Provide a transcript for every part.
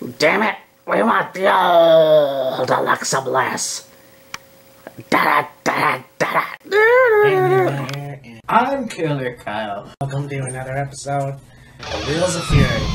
Damn it! We want the old Alexa Bliss. I'm Killer Kyle. Welcome to another episode of Wheels of Fury.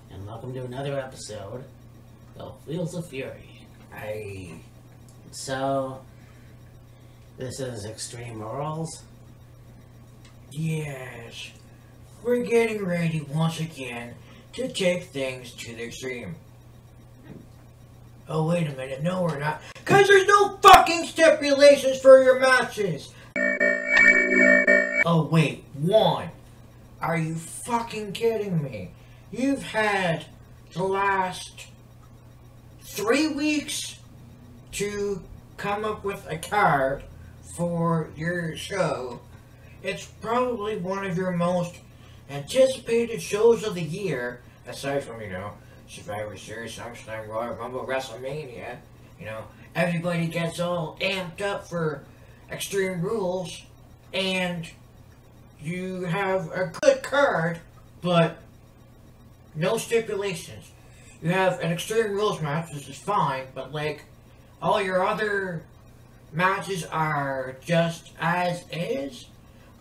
And welcome to another episode of Wheels of Fury. So, this is Extreme Rules? Yes, we're getting ready once again to take things to the extreme. Oh, wait a minute, no we're not. Cause there's no fucking stipulations for your matches! Oh wait, one. Are you fucking kidding me? You've had the last 3 weeks to come up with a card for your show. It's probably one of your most anticipated shows of the year, aside from, Survivor Series, SummerSlam, Royal Rumble, WrestleMania. Everybody gets all amped up for Extreme Rules, and you have a good card, but no stipulations. You have an Extreme Rules match, which is fine, but all your other matches are just as is.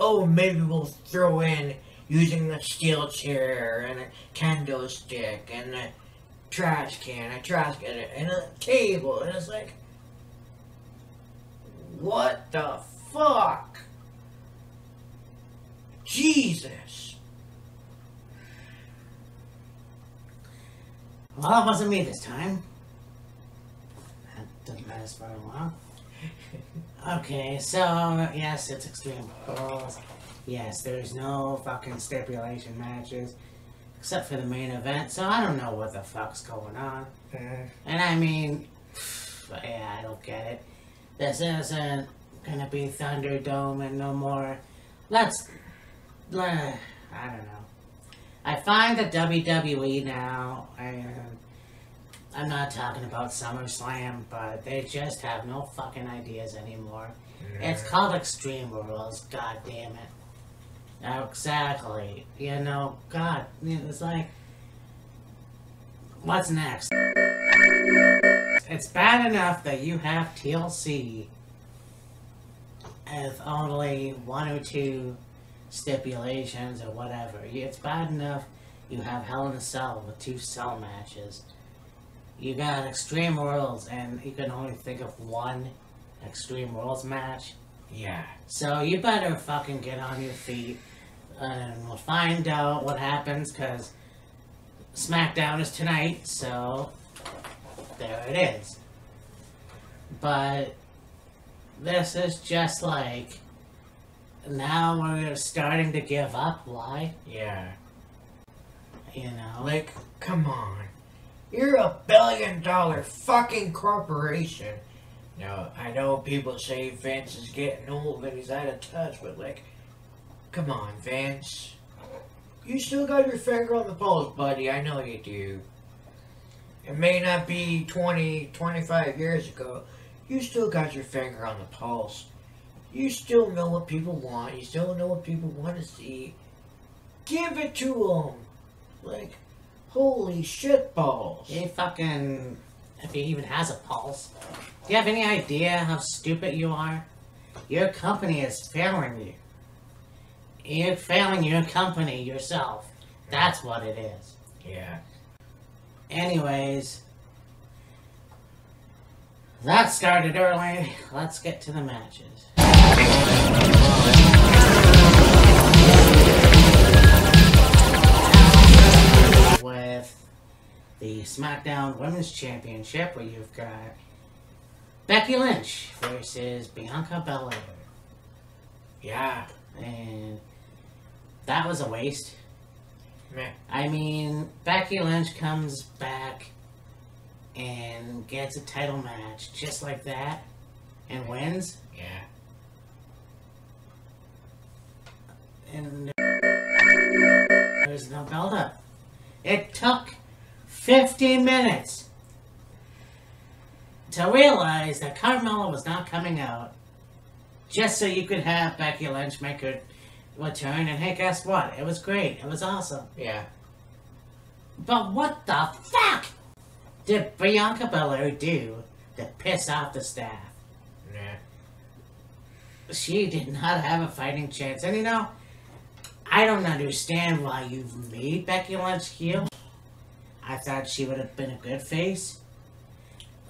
Oh, maybe we'll throw in using a steel chair and a kendo stick and a trash can, and a table, and it's like, what the fuck? Jesus. Well, it wasn't me this time. That didn't last for a while. Okay, so, yes, it's Extreme Rules. Yes, there's no fucking stipulation matches, except for the main event, so I don't know what the fuck's going on. And I mean, yeah, I don't get it. This isn't gonna be Thunderdome and no more. I don't know. I find that WWE now, I'm not talking about SummerSlam, but they just have no fucking ideas anymore. Yeah. It's called Extreme Rules, god damn it. Exactly. God, it's like, what's next? It's bad enough that you have TLC with only 1 or 2 stipulations or whatever. It's bad enough you have Hell in a Cell with 2 cell matches. You got Extreme Rules and you can only think of 1 Extreme Rules match. Yeah. So you better fucking get on your feet and we'll find out what happens, because SmackDown is tonight, so there it is. But this is just like, now we're starting to give up. Why? Yeah. Like, come on. You're a billion-dollar fucking corporation. I know people say Vince is getting old and he's out of touch, but come on, Vince. You still got your finger on the pulse, buddy. I know you do. It may not be 20, 25 years ago. You still got your finger on the pulse. You still know what people want. You still know what people want to see. Give it to them. Holy shit balls. he fucking, if he even has a pulse. Do you have any idea how stupid you are? Your company is failing you. You're failing your company yourself. That's what it is. Yeah. Anyways, that started early. Let's get to the matches. With the SmackDown Women's Championship, where you've got Becky Lynch versus Bianca Belair. Yeah. And that was a waste. Meh. I mean, Becky Lynch comes back and gets a title match just like that and wins. Yeah. And there's no build-up. It took 50 minutes to realize that Carmella was not coming out just so you could have Becky Lynch make her return. And hey, guess what? It was great. It was awesome. Yeah. But what the fuck did Bianca Belair do to piss off the staff? Nah. She did not have a fighting chance. And you know, I don't understand why you've made Becky Lynch heel. I thought she would have been a good face.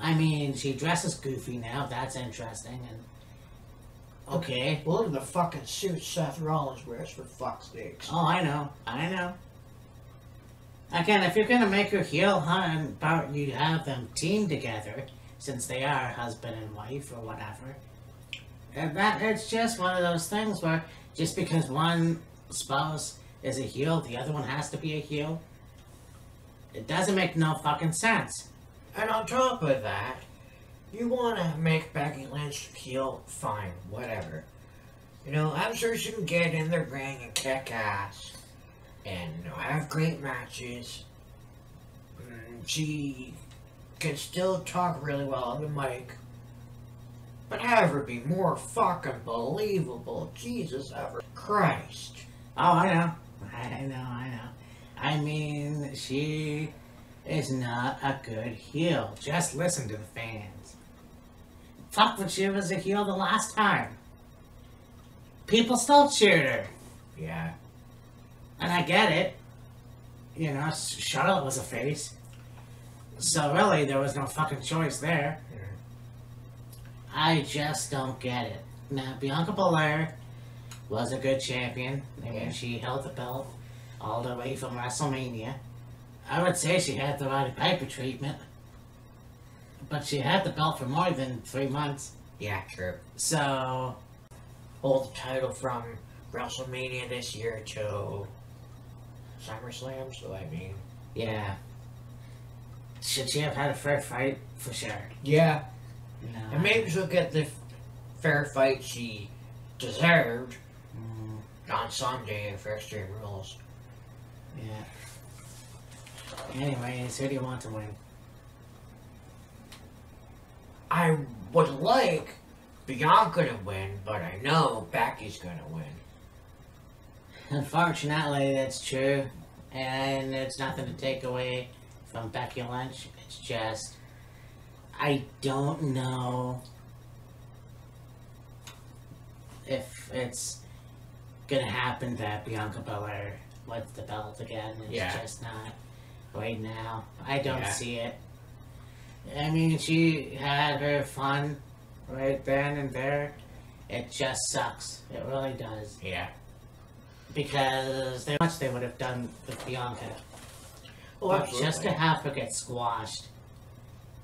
I mean, she dresses goofy now. That's interesting. And okay. Look at the fucking suit Seth Rollins wears, for fuck's sakes. Oh, I know. I know. Again, if you're gonna make her heel, how about you have them team together, since they are husband and wife or whatever. And that it's just one of those things where just because one spouse is a heel, the other one has to be a heel. It doesn't make no fucking sense. And on top of that, you want to make Becky Lynch heel, fine, whatever. You know, I'm sure she can get in the ring and kick ass and, you know, have great matches. She can still talk really well on the mic, but have her be more fucking believable. Jesus ever Christ. Oh, I know. I know. I mean, she is not a good heel. Just listen to the fans. Fuck when she was a heel the last time. People still cheered her. Yeah. And I get it. You know, Charlotte was a face. So really, there was no fucking choice there. I just don't get it. Now, Bianca Belair was a good champion. I mean, she held the belt all the way from WrestleMania. I would say she had the Roddy Piper treatment. But she had the belt for more than 3 months. Yeah, true. So, Hold the title from WrestleMania this year to SummerSlam, so I mean. yeah. Should she have had a fair fight? For sure. Yeah. No. And maybe she'll get the fair fight she deserved on Sunday for Extreme Rules. Yeah. Anyways, who do you want to win? I would like Bianca to win, but I know Becky's gonna win. Unfortunately, that's true. And it's nothing to take away from Becky Lynch. It's just, I don't know if it's gonna happen that Bianca Belair wins the belt again. It's just not right now. I don't see it. I mean, she had her fun right then and there. It just sucks. It really does. Yeah. Because there's much they would have done with Bianca. Well, But just to have her get squashed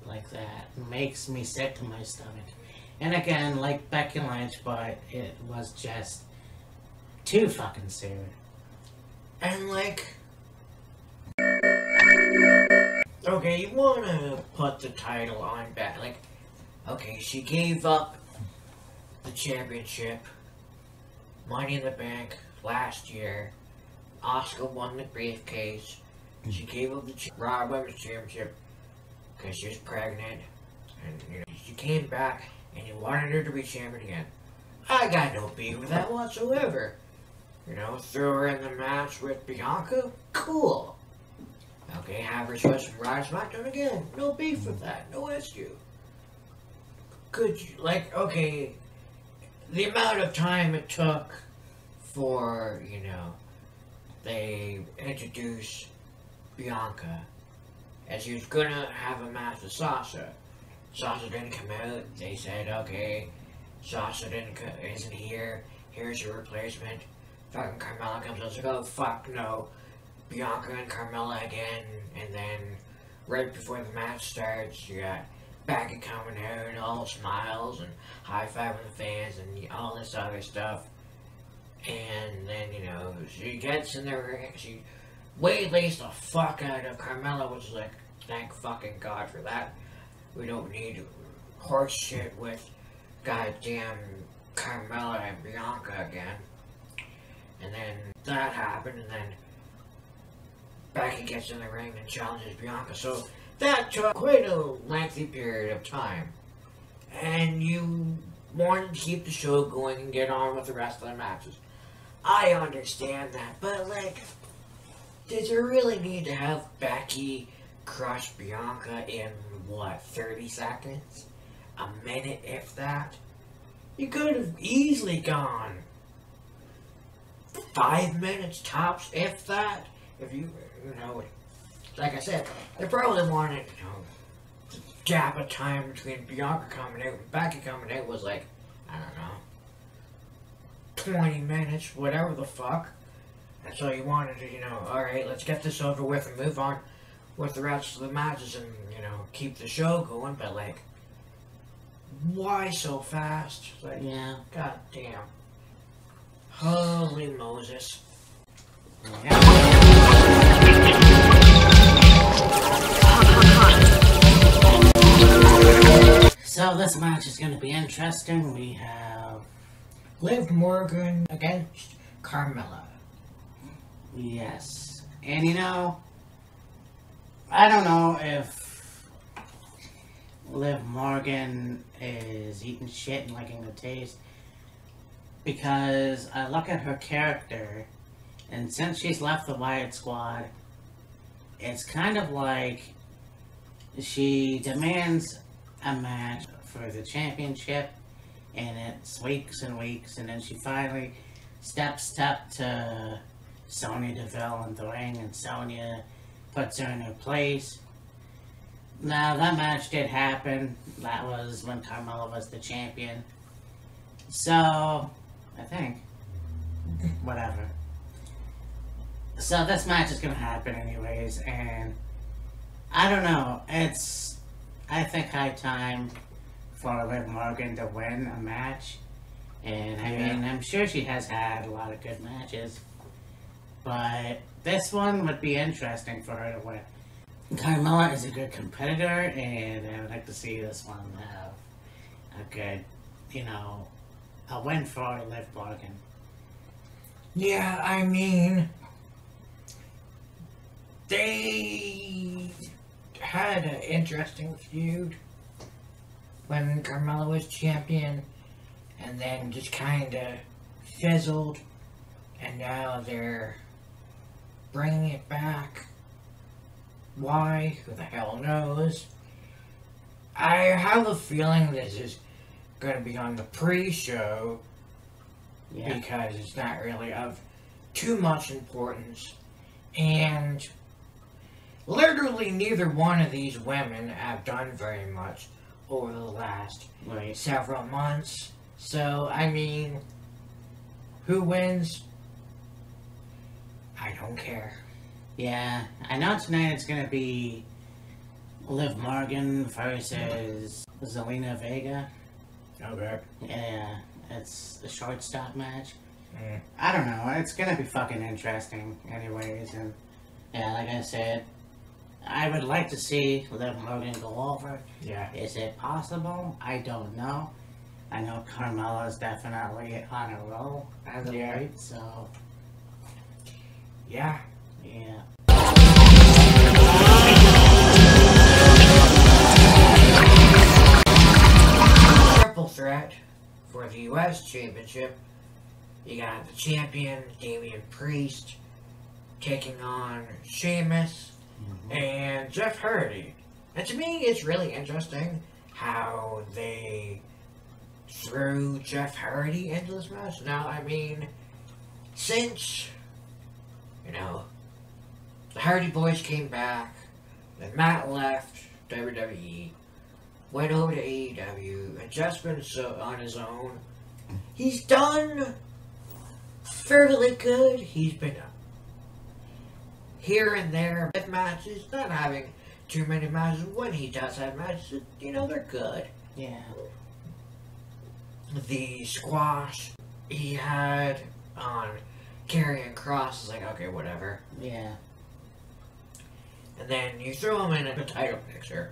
like that makes me sick to my stomach. And again, like Becky Lynch, but it was just too fucking soon. And like, okay, you want to put the title on back. Like, okay, she gave up the championship, Money in the Bank last year. Asuka won the briefcase. She gave up the Raw Women's Championship because she was pregnant, and you know she came back, and you wanted her to be champion again. I got no beef with that whatsoever. You know, throw her in the match with Bianca, cool. Okay, have her switch from Raw to SmackDown again, no beef with that, no issue. Could you, like, okay, the amount of time it took for, you know, they introduce Bianca, and she was gonna have a match with Sasha. Sasha didn't come out. They said, okay, Sasha isn't here. Here's your replacement. Fucking Carmella comes out. It's like, oh fuck no, Bianca and Carmella again. And then right before the match starts, you got Becky coming out and all smiles and high fiving the fans and all this other stuff. And then, you know, she gets in the ring, she waylays the fuck out of Carmella, which is like, thank fucking God for that. We don't need horse shit with goddamn Carmella and Bianca again. And then that happened, and then Becky gets in the ring and challenges Bianca. So that took quite a lengthy period of time. And you wanted to keep the show going and get on with the rest of the matches. I understand that, but like, did you really need to have Becky crush Bianca in, what, 30 seconds? A minute, if that? You could have easily gone 5 minutes tops, if that. If you know, like I said, they probably wanted, the gap of time between Bianca coming out and Becky coming out was like, I don't know, 20 minutes, whatever the fuck. And so you wanted to, alright, let's get this over with and move on with the rest of the matches and, keep the show going, but like, why so fast? Like, Yeah. God damn. Holy Moses. So this match is going to be interesting. We have Liv Morgan against Carmella. Yes. And I don't know if Liv Morgan is eating shit and liking the taste, because I look at her character, and since she's left the Wyatt Squad, it's kind of like she demands a match for the championship, and it's weeks and weeks, and then she finally steps up to Sonya Deville in the ring, and Sonya puts her in her place. Now, that match did happen. That was when Carmella was the champion. So, I think. Whatever. So, this match is going to happen anyways, and I don't know. It's, I think, high time for Liv Morgan to win a match. And, I mean, I'm sure she has had a lot of good matches. But this one would be interesting for her to win. Carmella is a good competitor, and I would like to see this one have a good, a win for Liv Morgan. Yeah, I mean, they had an interesting feud when Carmella was champion, and then just kind of fizzled, and now they're bringing it back. Why? Who the hell knows? I have a feeling this is going to be on the pre-show, because it's not really of too much importance, and literally neither one of these women have done very much over the last several months. So, I mean, who wins? I don't care. Yeah, I know tonight it's going to be Liv Morgan versus Zelina Vega. Okay. Yeah, it's a shortstop match. I don't know, it's going to be fucking interesting anyways, and yeah, like I said, I would like to see Liv Morgan go over. Yeah. Is it possible? I don't know. I know Carmella's definitely on a roll as of late, so yeah. Yeah. Triple threat for the U.S. Championship. You got the champion, Damian Priest, taking on Sheamus and Jeff Hardy. And to me, it's really interesting how they threw Jeff Hardy into this match. Now, I mean, since, the Hardy Boys came back, then Matt left WWE, went over to AEW, and just been on his own. He's done fairly good. He's been here and there with matches, not having too many matches. When he does have matches, they're good. Yeah. The squash he had on Karrion Kross is like, okay, whatever. Yeah. and then you throw him in a title picture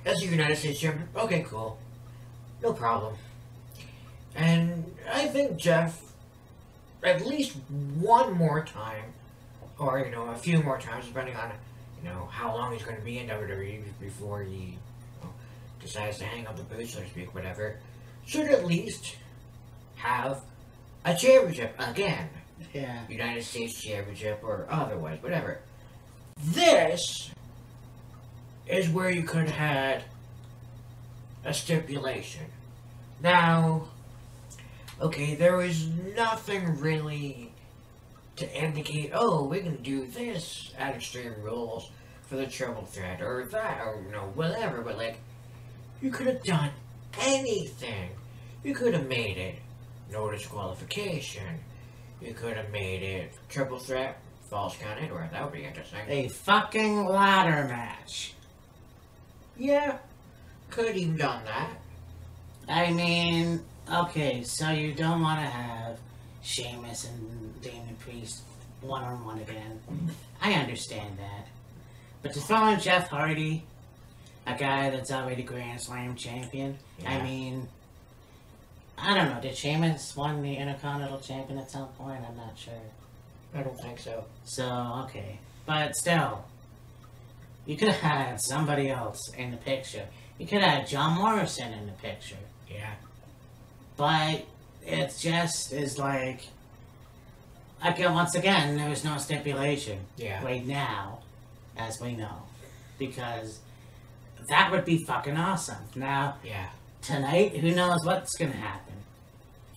as a United States champion. Okay, cool. No problem. And I think Jeff, at least one more time, or, a few more times, depending on, how long he's going to be in WWE before he decides to hang up the boots, so to speak, whatever, should at least have a championship again. Yeah. United States Championship or otherwise, whatever. This is where you could have had a stipulation. Now, okay, there was nothing really to indicate, oh, we can do this at Extreme Rules for the triple threat, or that, or, whatever, but, like, you could have done anything. You could have made it no disqualification. You could have made it triple threat, false count anywhere. That would be interesting. A fucking ladder match. Yeah, could even done that. I mean, okay, so you don't want to have Sheamus and Damon Priest one-on-one again. I understand that. But to throw in Jeff Hardy, a guy that's already Grand Slam champion, Yeah. I mean, I don't know, did Sheamus win the Intercontinental Champion at some point? I'm not sure. I don't think so. So, okay. But still, you could have had somebody else in the picture. You could have had John Morrison in the picture. Yeah. But it just is like, again, once again, there's no stipulation Yeah. right now, as we know. Because that would be fucking awesome. Now, Yeah. tonight, who knows what's going to happen?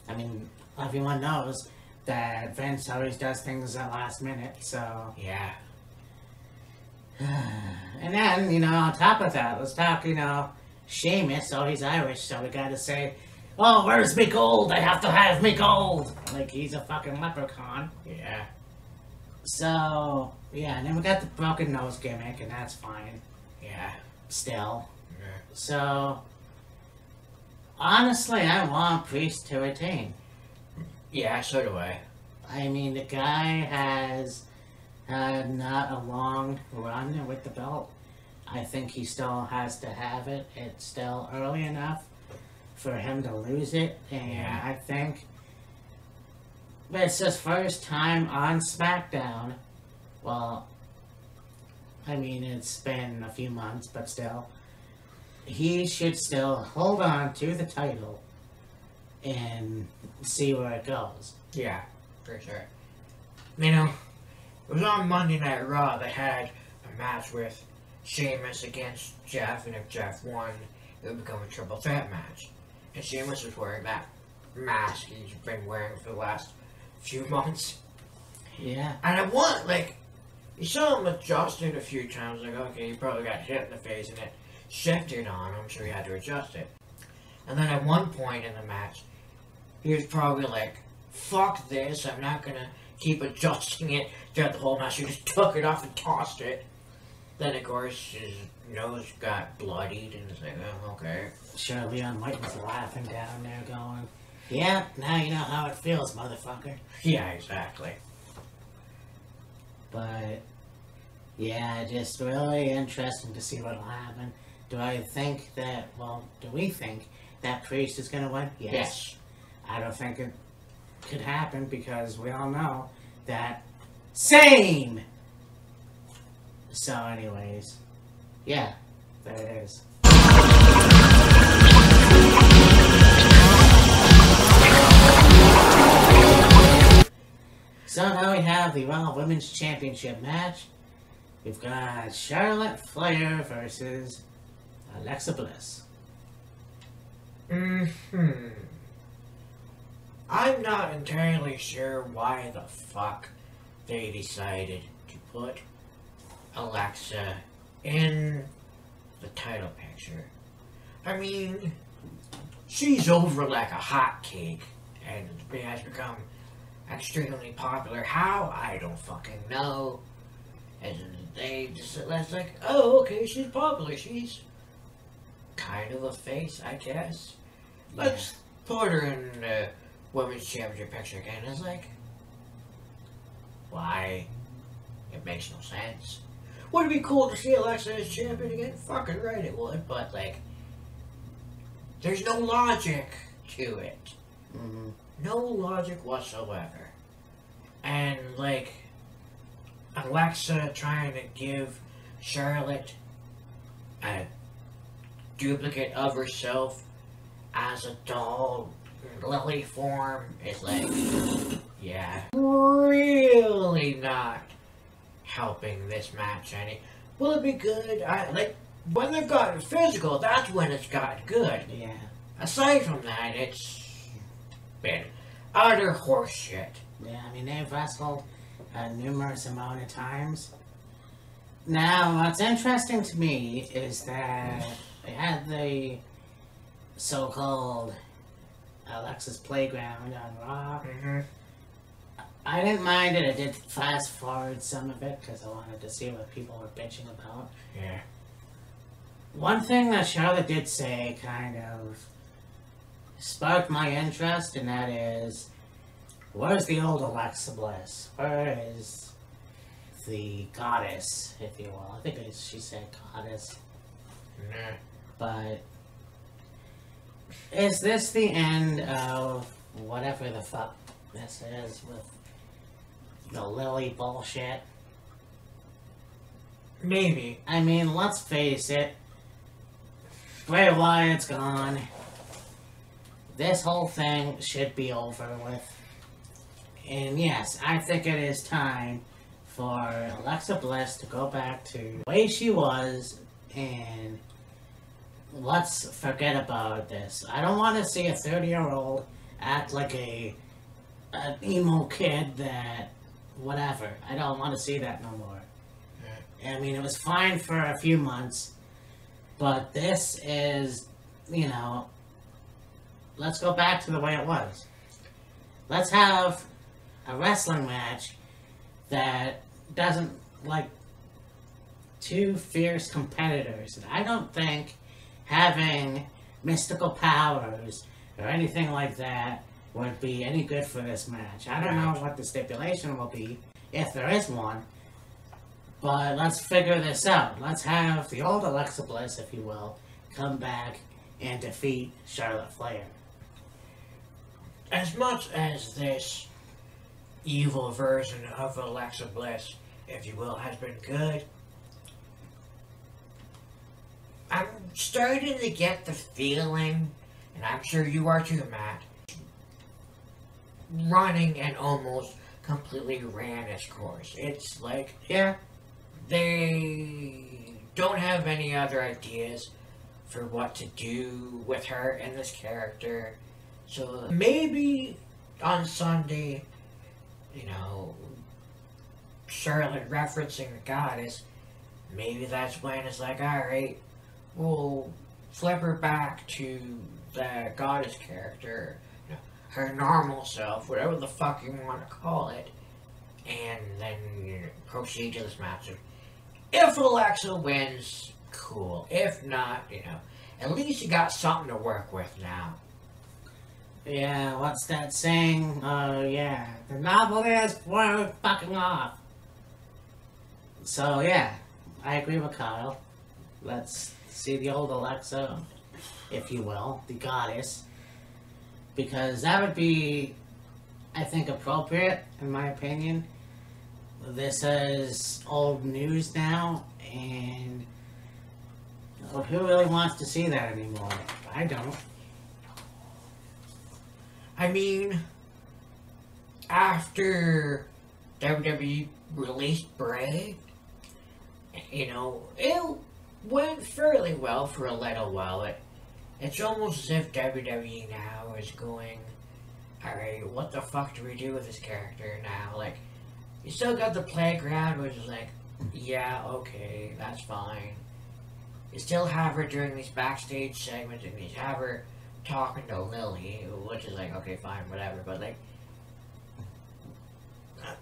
I mean, everyone knows that Vince always does things at last minute, so... Yeah. And then, on top of that, let's talk, Sheamus, oh, he's Irish, so we gotta say, oh, where's me gold? I have to have me gold! Like, he's a fucking leprechaun. Yeah. So, yeah, and then we got the broken nose gimmick, and that's fine. Yeah. Still. Yeah. So, honestly, I want Priest to retain. Yeah, so do I. I mean, the guy has had not a long run with the belt. I think he still has to have it. It's still early enough for him to lose it. And Yeah. I think it's his first time on SmackDown. Well, I mean, it's been a few months, but still. He should still hold on to the title and see where it goes. Yeah, for sure. It was on Monday Night Raw. They had a match with Sheamus against Jeff, and if Jeff won, it would become a triple threat match. And Sheamus was wearing that mask he's been wearing for the last few months. Yeah. And you saw him adjust it a few times, like, okay, he probably got hit in the face and it shifted on him, so he had to adjust it. And then at one point in the match, he was probably like, fuck this, I'm not gonna keep adjusting it throughout the whole match. He just took it off and tossed it. Then, of course, his nose got bloodied, and it's like, oh, okay. Sure, Leon White was laughing down there going, yeah, now you know how it feels, motherfucker. Yeah, exactly. But, yeah, just really interesting to see what'll happen. Do we think that Priest is gonna win? Yes. I don't think it could happen because we all know that same. So anyways, yeah, there it is. So now we have the Raw Women's Championship match. We've got Charlotte Flair versus Alexa Bliss. I'm not entirely sure why the fuck they decided to put Alexa in the title picture. I mean, she's over like a hot cake and has become extremely popular. How? I don't fucking know. And they just, it's like, oh, okay, she's popular. She's kind of a face, I guess. Let's put her in the Women's Championship picture again. It's like, why? It makes no sense. would it be cool to see Alexa as champion again? Fucking right it would, but like, there's no logic to it. Mm-hmm. No logic whatsoever. And like, Alexa trying to give Charlotte a duplicate of herself as a doll Lily form is like, yeah, really not helping this match any. Will it be good? Like, when they've gotten physical, that's when it's gotten good. Yeah. Aside from that, it's been utter horseshit. Yeah, I mean, they've wrestled a numerous amount of times. Now, what's interesting to me is that they had the so-called Alexa's Playground on Raw. Mm-hmm. I didn't mind it. I did fast forward some of it because I wanted to see what people were bitching about. Yeah. One thing that Charlotte did say kind of sparked my interest, and that is, where's the old Alexa Bliss? Where is the goddess, if you will? I think she said goddess. Nah. But is this the end of whatever the fuck this is with the Lily bullshit? Maybe. I mean, let's face it. Bray Wyatt's gone. This whole thing should be over with. And yes, I think it is time for Alexa Bliss to go back to the way she was, and let's forget about this. I don't want to see a 30-year-old act like an emo kid that, whatever. I don't want to see that no more. I mean, it was fine for a few months, but this is, you know, let's go back to the way it was. Let's have a wrestling match that doesn't, like, two fierce competitors. And I don't think having mystical powers or anything like that would be any good for this match. I don't know what the stipulation will be, if there is one. But let's figure this out. Let's have the old Alexa Bliss, if you will, come back and defeat Charlotte Flair. As much as this evil version of Alexa Bliss, if you will, has been good, I'm starting to get the feeling, and I'm sure you are too, Matt, running and almost completely ran its course. It's like, Yeah. they don't have any other ideas for what to do with her and this character. So maybe on Sunday, you know, Charlotte referencing the goddess, maybe that's when it's like, alright, we'll flip her back to the goddess character, you know, her normal self, whatever the fuck you want to call it, and then proceed to this match. If Alexa wins, cool. If not, you know, at least you got something to work with now. Yeah, what's that saying? Yeah, the novelty is worth fucking off. So, yeah, I agree with Kyle. Let's see the old Alexa, if you will, the goddess. Because that would be, I think, appropriate, in my opinion. This is old news now, and well, who really wants to see that anymore? I don't. I mean, after WWE released Bray, you know, it went fairly well for a little while. It's almost as if WWE now is going, alright, what the fuck do we do with this character now? Like, you still got the playground, which is like, yeah, okay, that's fine. You still have her during these backstage segments, and you have her talking to Lily, which is like, okay, fine, whatever, but like,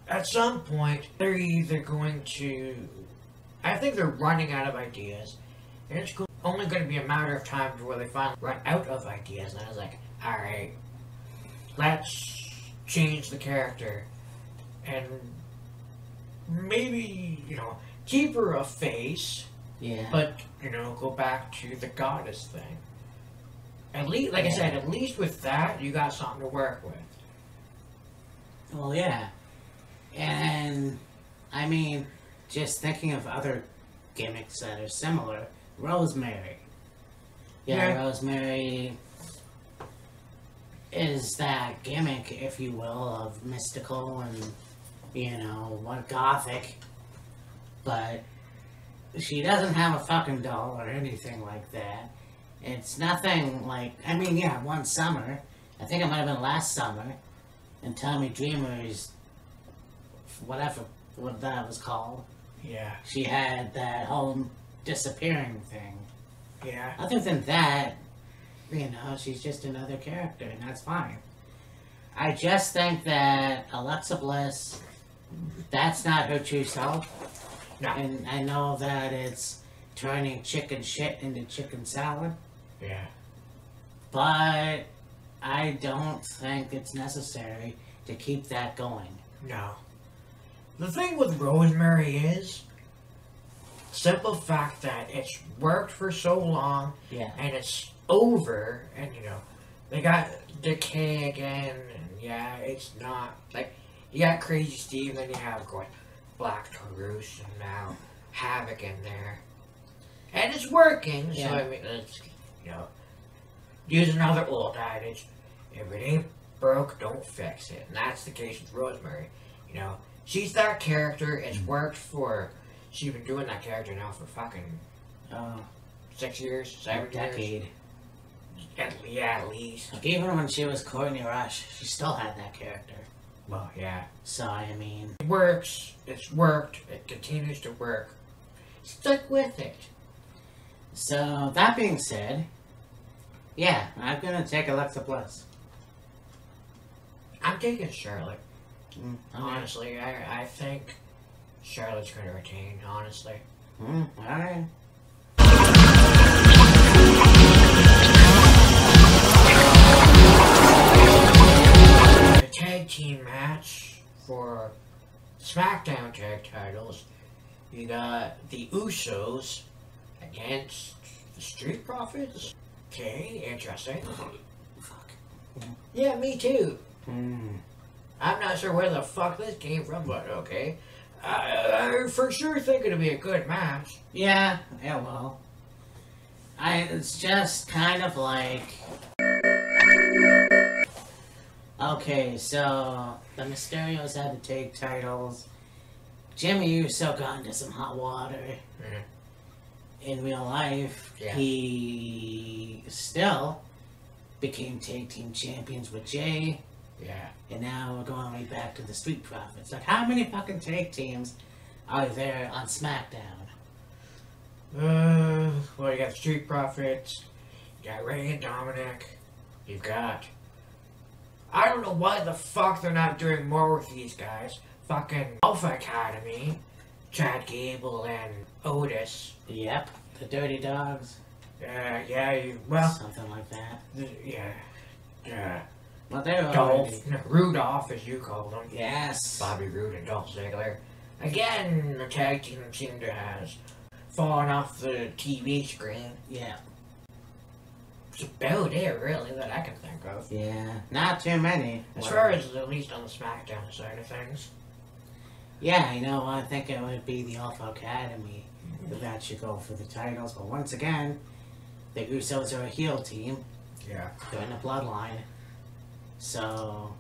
at some point, they're either going to, I think they're running out of ideas, and it's only going to be a matter of time before they finally run out of ideas, and I was like, alright, let's change the character, and maybe, you know, keep her a face, Yeah. but, you know, go back to the goddess thing. At least, like I said, at least with that, you got something to work with. Well, yeah. And, I mean, just thinking of other gimmicks that are similar. Rosemary. Yeah, Rosemary is that gimmick, if you will, of mystical and, you know, what gothic. But she doesn't have a fucking doll or anything like that. It's nothing like, I mean, yeah, one summer, I think it might have been last summer, and Tommy Dreamer's, whatever what that was called, Yeah. she had that whole disappearing thing. Yeah. Other than that, you know, she's just another character, and that's fine. I just think that Alexa Bliss, that's not her true self. No. And I know that it's turning chicken shit into chicken salad, Yeah. but I don't think it's necessary to keep that going. No. The thing with Rosemary is, simple fact that it's worked for so long, Yeah. and it's over, and you know, they got Decay again, and yeah, it's not, like, you got Crazy Steve, then you have going Black Taurus, and now Havoc in there. And it's working, Yeah. so I mean, it's, you know, use another old adage, if it ain't broke, don't fix it. And that's the case with Rosemary. You know, she's that character, it's worked for, she's been doing that character now for fucking 6 years, 7 years. Decade. At least. Like, even when she was Courtney Rush, she still had that character. Well, yeah. So, I mean, It works, it's worked, it continues to work. Stick with it. so that being said, yeah, I'm gonna take Alexa Bliss. I'm taking Charlotte. Okay. Honestly, I think Charlotte's going to retain, honestly. Alright. The tag team match for SmackDown tag titles, you got the Usos against the Street Profits. Okay, interesting. Fuck. Yeah, me too. Hmm. I'm not sure where the fuck this came from, but okay. I for sure think it'll be a good match. Yeah, well. It's just kind of like... Okay, so the Mysterios had to take titles. Jimmy Uso got into some hot water. Mhm. In real life, Yeah. he still became tag team champions with Jay. Yeah. And now we're going right back to the Street Profits. Like, how many fucking tag teams are there on SmackDown? Well, you got the Street Profits, you got Ray and Dominic, you've got... I don't know why the fuck they're not doing more with these guys. Fucking Alpha Academy, Chad Gable and Otis. Yep, the Dirty Dogs. Well, Something like that. yeah. Well, they're Dolph, already... no, Rudolph, as you call them. Yes. Bobby Roode and Dolph Ziggler. Again, the tag team seem to have fallen off the TV screen. Yeah. It's about it, really, that I can think of. Yeah. Not too many. As far as at least on the SmackDown side of things. Yeah, you know, I think it would be the Alpha Academy that should go for the titles. But once again, the Usos are a heel team. Yeah. They're in the bloodline. So,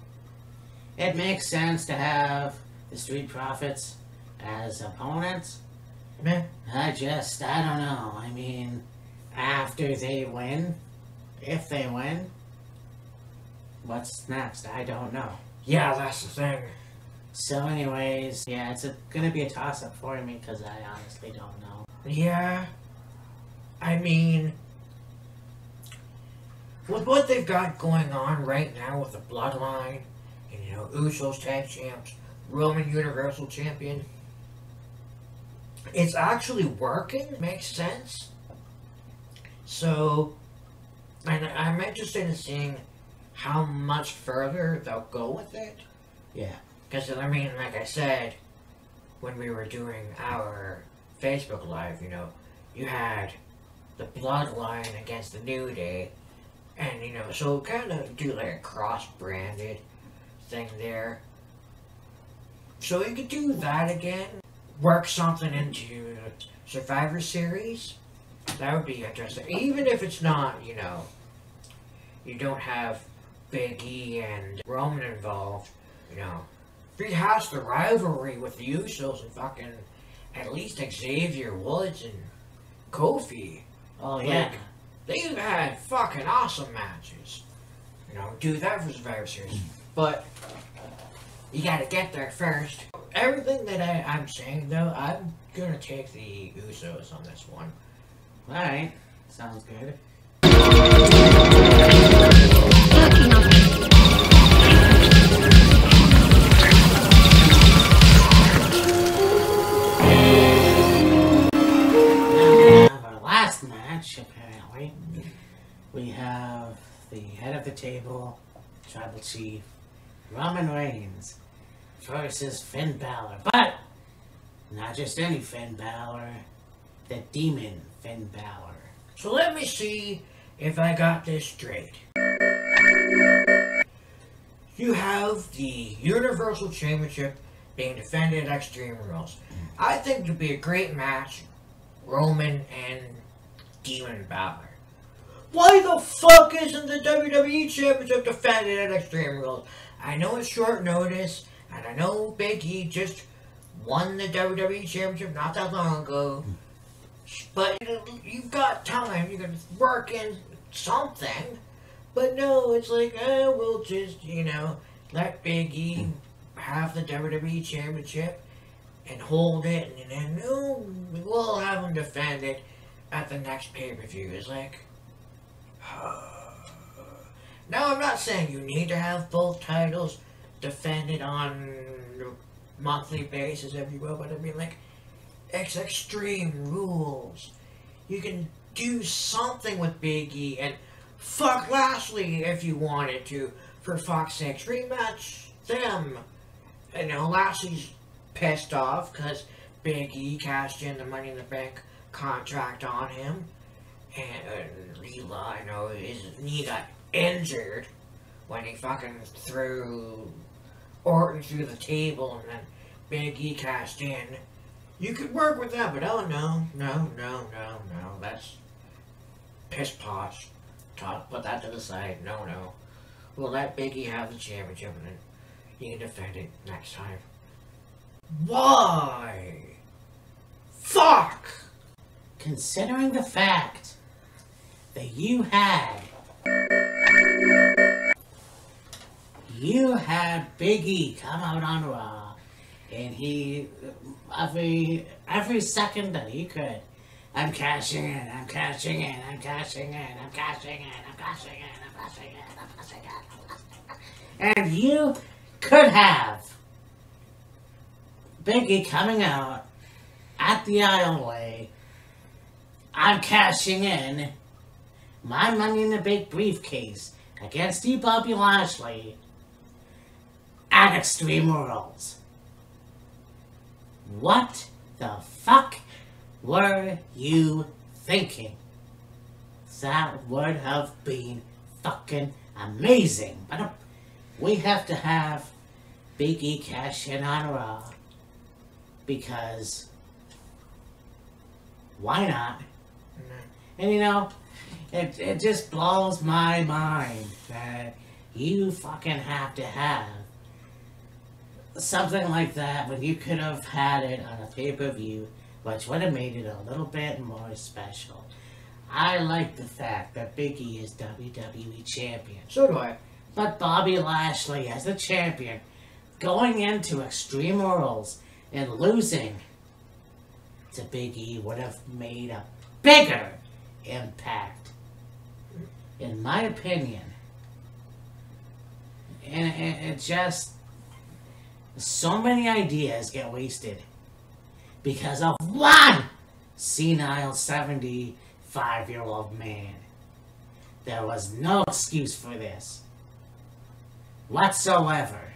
it makes sense to have the Street Profits as opponents. Meh. I don't know. I mean, after they win, if they win, what's next? I don't know. Yeah, that's the thing. So anyways, yeah, it's gonna be a toss-up for me because I honestly don't know. Yeah. I mean, with what they've got going on right now with the Bloodline, and you know, Usos tag champs, Roman Universal Champion, it's actually working, makes sense. So, and I'm interested in seeing how much further they'll go with it. Yeah. Because, I mean, like I said, when we were doing our Facebook Live, you had the Bloodline against the New Day, and so kind of do like a cross-branded thing there. So you could do that again, work something into Survivor Series. That would be interesting, even if it's not, you don't have Big E and Roman involved, rehash the rivalry with the Usos and fucking at least Xavier Woods and Kofi. Oh, yeah. Like, they've had fucking awesome matches. Do that for Survivor Series. But you gotta get there first. Everything that I'm saying, though, I'm gonna take the Usos on this one. Alright. Sounds good. Last match, apparently, we have the head of the table, Tribal Chief, Roman Reigns, versus Finn Balor. But, not just any Finn Balor, the demon Finn Balor. So let me see if I got this straight. You have the Universal Championship being defended at Extreme Rules. I think it would be a great match, Roman and Demon Balor. Why the fuck isn't the WWE Championship defended at Extreme Rules? I know it's short notice, and I know Big E just won the WWE Championship not that long ago. But you've got time, you can work in something. But no, it's like, we'll just, let Big E have the WWE Championship and hold it, and then we'll have him defend it at the next pay-per-view. It's like, now I'm not saying you need to have both titles defended on a monthly basis, if you will, but I mean, like, it's Extreme Rules. You can do something with Big E and fuck Lashley if you wanted to. For fuck's sake, rematch them. And Lashley's pissed off because Big E cashed in the Money in the Bank contract on him. And Leela, his knee got injured when he fucking threw Orton through the table and then Big E cashed in. You could work with that, but no, that's piss posh. Put that to the side. No. We'll let Big E have the championship and then he can defend it next time. Why? Fuck! Considering the fact that you had Big E come out on Raw, and he every second that he could, I'm cashing in, I'm cashing in, I'm cashing in, I'm cashing in, I'm cashing in, I'm cashing in, I'm cashing in. And you could have Big E coming out at the aisleway, I'm cashing in my Money in the Bank briefcase against you, Bobby Lashley, at Extreme Rules. What the fuck were you thinking? That would have been fucking amazing. But we have to have Big E cash in on Raw. Because why not? And it just blows my mind that you fucking have to have something like that when you could have had it on a pay-per-view, which would have made it a little bit more special. I like the fact that Big E is WWE Champion. So do I. But Bobby Lashley as the champion, going into Extreme Rules and losing to Big E would have made a bigger impact, in my opinion. And it just, so many ideas get wasted because of one senile 75-year-old man. There was no excuse for this whatsoever.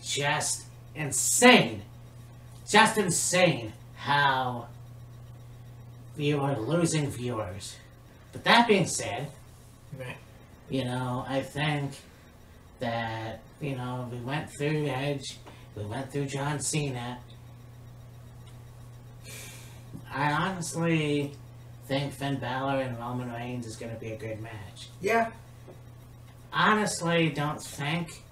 Just insane just insane how you are losing viewers. But that being said, you know, I think that, you know, we went through Edge, we went through John Cena. I honestly think Finn Balor and Roman Reigns is going to be a good match. Yeah. Honestly, don't think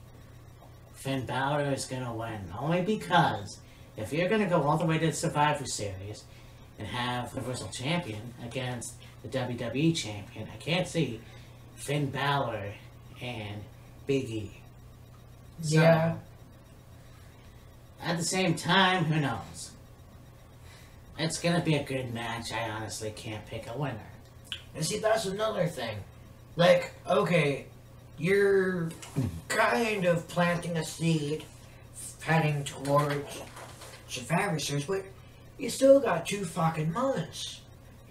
Finn Balor is going to win. Only because if you're going to go all the way to the Survivor Series and have the Universal Champion against the WWE Champion, I can't see Finn Balor and Big E. So, Yeah. At the same time, who knows? It's going to be a good match. I honestly can't pick a winner. And see, that's another thing. Like, okay, you're kind of planting a seed heading towards Survivor Series, but you still got 2 fucking months.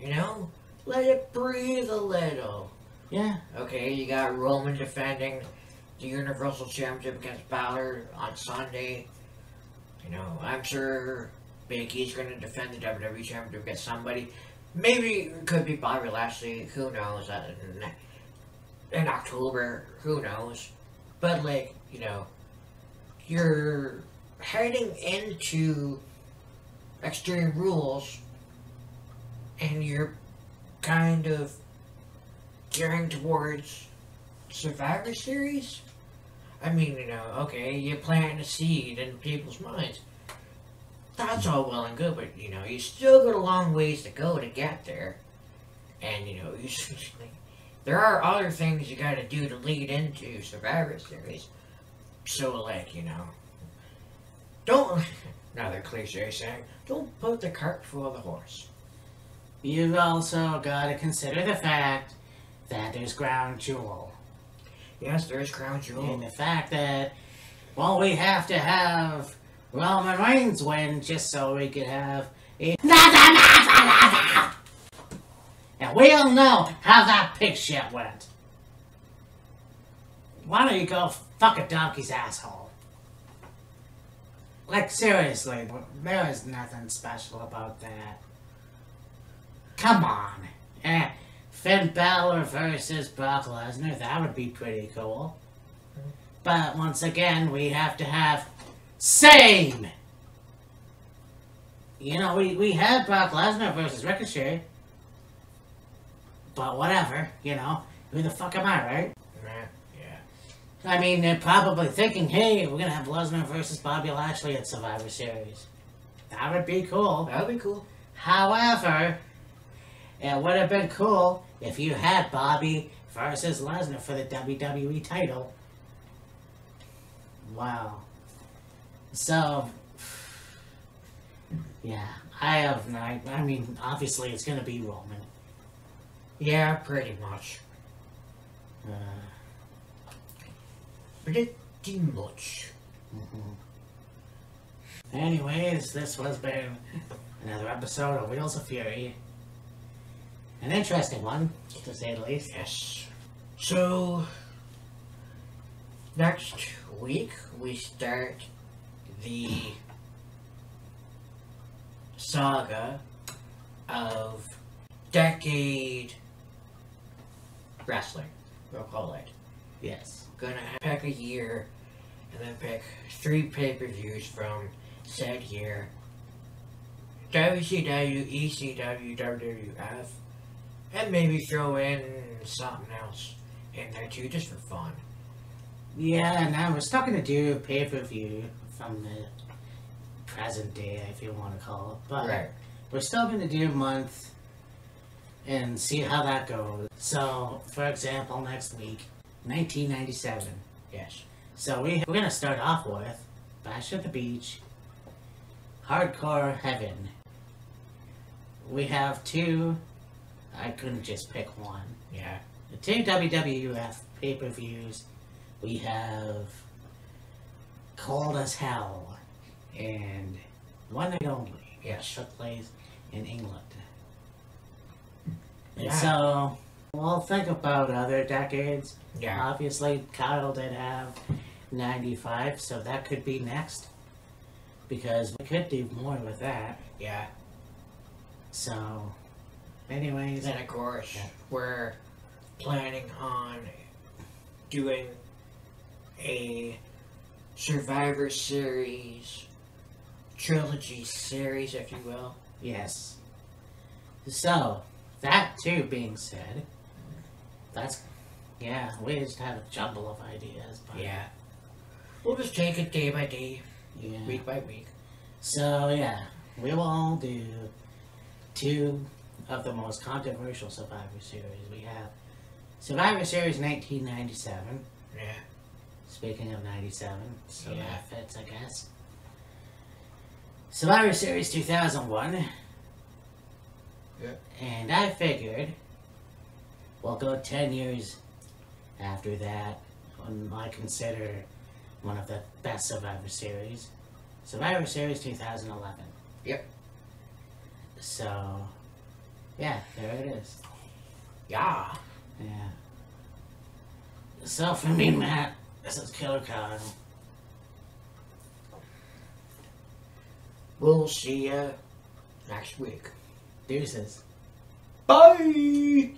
You know? Let it breathe a little. Yeah. Okay, you got Roman defending the Universal Championship against Balor on Sunday. You know, I'm sure Big E's going to defend the WWE Championship against somebody. Maybe it could be Bobby Lashley. Who knows? In October, who knows? But, like, you know, you're heading into Extreme Rules and you're kind of gearing towards Survivor Series. I mean, you know, okay, you plant a seed in people's minds. That's all well and good, but, you know, you still got a long ways to go to get there. And, you know, there are other things you gotta do to lead into Survivor Series. So, like, you know, don't, another cliche saying, don't put the cart before the horse. You've also got to consider the fact that there's Crown Jewel. Yes, there is Crown Jewel. And the fact that, well, we have to have Roman Reigns win just so we could have a... And we all know how that pig shit went. Why don't you go fuck a donkey's asshole? Like, seriously, there is nothing special about that. Come on. Finn Balor versus Brock Lesnar, that would be pretty cool. But once again, we have to have same. You know, we had Brock Lesnar versus Ricochet. But whatever, you know. Who the fuck am I, right? Yeah. I mean, they're probably thinking, hey, we're gonna have Lesnar versus Bobby Lashley at Survivor Series. That would be cool. That would be cool. However, it would have been cool if you had Bobby versus Lesnar for the WWE title. Wow. So, yeah, I have no... I mean, obviously it's gonna be Roman. Yeah, pretty much. Pretty much. Anyways, this has been another episode of Wheels of Fury. An interesting one, to say the least. Yes. So, next week we start the saga of Decade Wrestling, we'll call it. Yes. Gonna pick a year and then pick 3 pay-per-views from said year. WCW, ECW, WWF, and maybe throw in something else in there too, just for fun. Yeah, and I was talking to do a pay-per-view from the present day, if you want to call it. But Right. we're still going to do a month and see how that goes. So, for example, next week, 1997. Yes. So we're going to start off with Bash at the Beach, Hardcore Heaven. We have 2, I couldn't just pick one. Yeah. The 2 WWF pay-per-views. We have Cold as Hell and One Night Only. Yes. Took place in England. And Yeah. so, we'll think about other decades. Yeah. Obviously, Kyle did have 95, so that could be next. because we could do more with that. Yeah. So, anyways. Then, of course, Yeah. we're planning on doing a Survivor Series trilogy series, if you will. Yes. So, that too being said, we just have a jumble of ideas. But Yeah. We'll just take it day by day, yeah. week by week. So, yeah, we will all do 2 of the most controversial Survivor Series. We have Survivor Series 1997. Yeah. Speaking of 97, so Yeah. that fits, I guess. Survivor Series 2001. Yeah. And I figured we'll go 10 years after that, when I consider one of the best Survivor Series. Survivor Series 2011. Yep. So, yeah, there it is. Yeah. Yeah. So for me, Matt, this is Killer Kyle. We'll see you next week. Deuces. Bye!